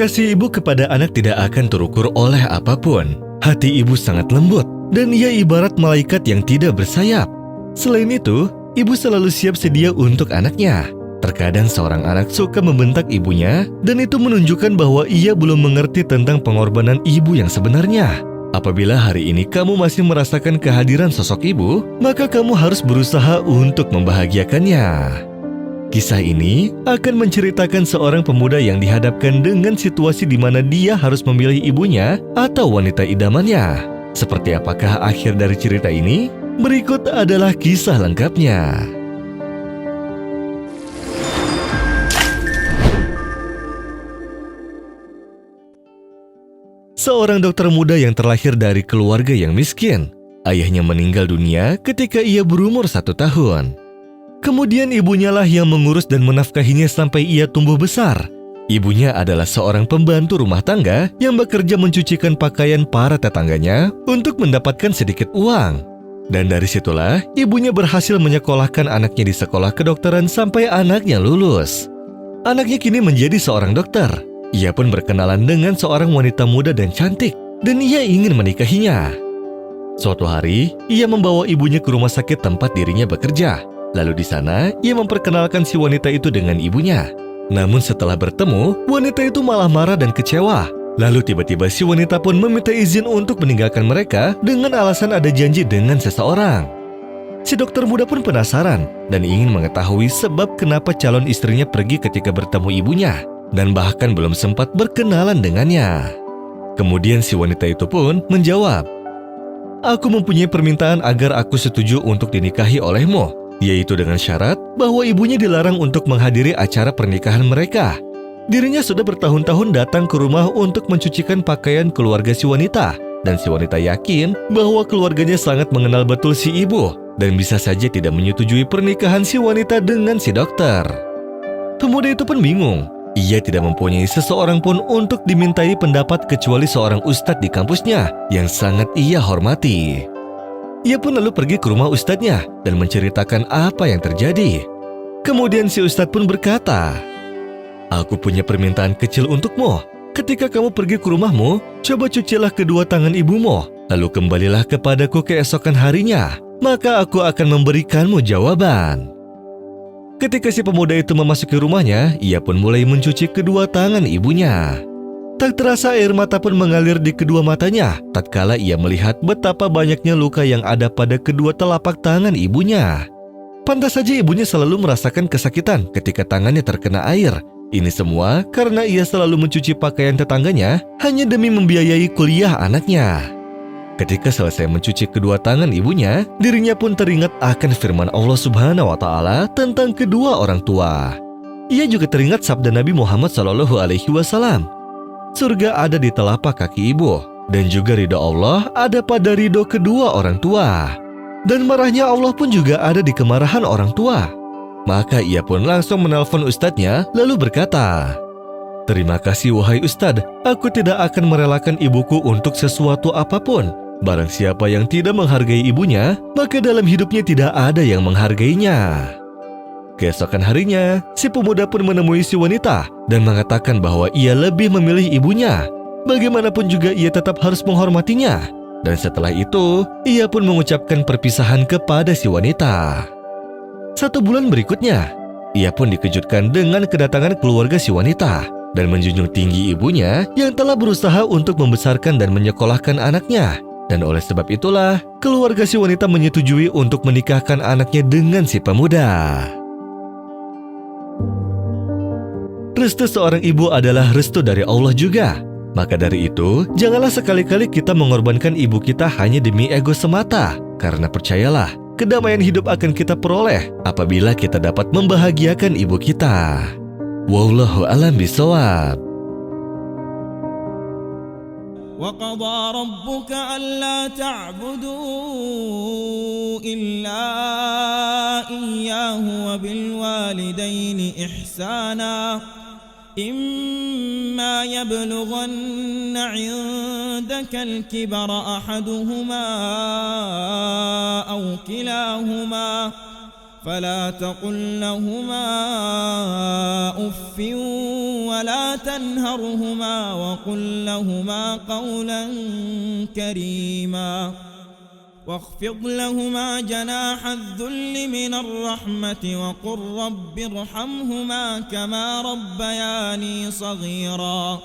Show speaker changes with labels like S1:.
S1: Kasih ibu kepada anak tidak akan terukur oleh apapun. Hati ibu sangat lembut, dan ia ibarat malaikat yang tidak bersayap. Selain itu, ibu selalu siap sedia untuk anaknya. Terkadang seorang anak suka membentak ibunya, dan itu menunjukkan bahwa ia belum mengerti tentang pengorbanan ibu yang sebenarnya. Apabila hari ini kamu masih merasakan kehadiran sosok ibu, maka kamu harus berusaha untuk membahagiakannya. Kisah ini akan menceritakan seorang pemuda yang dihadapkan dengan situasi di mana dia harus memilih ibunya atau wanita idamannya. Seperti apakah akhir dari cerita ini? Berikut adalah kisah lengkapnya. Seorang dokter muda yang terlahir dari keluarga yang miskin. Ayahnya meninggal dunia ketika ia berumur 1 tahun. Kemudian ibunya lah yang mengurus dan menafkahinya sampai ia tumbuh besar. Ibunya adalah seorang pembantu rumah tangga yang bekerja mencucikan pakaian para tetangganya untuk mendapatkan sedikit uang. Dan dari situlah ibunya berhasil menyekolahkan anaknya di sekolah kedokteran sampai anaknya lulus. Anaknya kini menjadi seorang dokter. Ia pun berkenalan dengan seorang wanita muda dan cantik, dan ia ingin menikahinya. Suatu hari, ia membawa ibunya ke rumah sakit tempat dirinya bekerja. Lalu di sana, ia memperkenalkan si wanita itu dengan ibunya. Namun setelah bertemu, wanita itu malah marah dan kecewa. Lalu tiba-tiba si wanita pun meminta izin untuk meninggalkan mereka dengan alasan ada janji dengan seseorang. Si dokter muda pun penasaran dan ingin mengetahui sebab kenapa calon istrinya pergi ketika bertemu ibunya, dan bahkan belum sempat berkenalan dengannya. Kemudian si wanita itu pun menjawab, "Aku mempunyai permintaan agar aku setuju untuk dinikahi olehmu, yaitu dengan syarat bahwa ibunya dilarang untuk menghadiri acara pernikahan mereka." Dirinya sudah bertahun-tahun datang ke rumah untuk mencucikan pakaian keluarga si wanita, dan si wanita yakin bahwa keluarganya sangat mengenal betul si ibu dan bisa saja tidak menyetujui pernikahan si wanita dengan si dokter. Pemuda itu pun bingung. Ia tidak mempunyai seseorang pun untuk dimintai pendapat kecuali seorang ustadz di kampusnya yang sangat ia hormati. Ia pun lalu pergi ke rumah ustadznya dan menceritakan apa yang terjadi. Kemudian si ustadz pun berkata, "Aku punya permintaan kecil untukmu. Ketika kamu pergi ke rumahmu, coba cucilah kedua tangan ibumu, lalu kembalilah kepadaku keesokan harinya, maka aku akan memberikanmu jawaban." Ketika si pemuda itu memasuki rumahnya, ia pun mulai mencuci kedua tangan ibunya. Tak terasa air mata pun mengalir di kedua matanya tatkala ia melihat betapa banyaknya luka yang ada pada kedua telapak tangan ibunya. Pantas saja ibunya selalu merasakan kesakitan ketika tangannya terkena air. Ini semua karena ia selalu mencuci pakaian tetangganya hanya demi membiayai kuliah anaknya. Ketika selesai mencuci kedua tangan ibunya, dirinya pun teringat akan firman Allah Subhanahu wa Ta'ala tentang kedua orang tua. Ia juga teringat sabda Nabi Muhammad SAW, "Surga ada di telapak kaki ibu, dan juga ridho Allah ada pada ridho kedua orang tua. Dan marahnya Allah pun juga ada di kemarahan orang tua." Maka ia pun langsung menelpon ustadznya lalu berkata, "Terima kasih wahai ustadz, aku tidak akan merelakan ibuku untuk sesuatu apapun. Barang siapa yang tidak menghargai ibunya, maka dalam hidupnya tidak ada yang menghargainya." Keesokan harinya, si pemuda pun menemui si wanita dan mengatakan bahwa ia lebih memilih ibunya. Bagaimanapun juga ia tetap harus menghormatinya. Dan setelah itu, ia pun mengucapkan perpisahan kepada si wanita. 1 bulan berikutnya, ia pun dikejutkan dengan kedatangan keluarga si wanita dan menjunjung tinggi ibunya yang telah berusaha untuk membesarkan dan menyekolahkan anaknya. Dan oleh sebab itulah, keluarga si wanita menyetujui untuk menikahkan anaknya dengan si pemuda. Restu seorang ibu adalah restu dari Allah juga. Maka dari itu, janganlah sekali-kali kita mengorbankan ibu kita hanya demi ego semata. Karena percayalah, kedamaian hidup akan kita peroleh apabila kita dapat membahagiakan ibu kita. Wallahu a'lam bishawab.
S2: وَقَضَى رَبُّكَ أَلَّا تَعْبُدُوا إِلَّا إِيَّاهُ وَبِالْوَالِدَيْنِ إِحْسَانًا إِمَّا يَبْلُغَنَّ عِندَكَ الْكِبَرَ أَحَدُهُمَا أَوْ كِلَاهُمَا فَلَا تَقُل لَّهُمَا أُفٍّ فلا تنهرهما وقل لهما قولا كريما واخفض لهما جناح الذل من الرحمة وقل رب ارحمهما كما ربياني صغيرا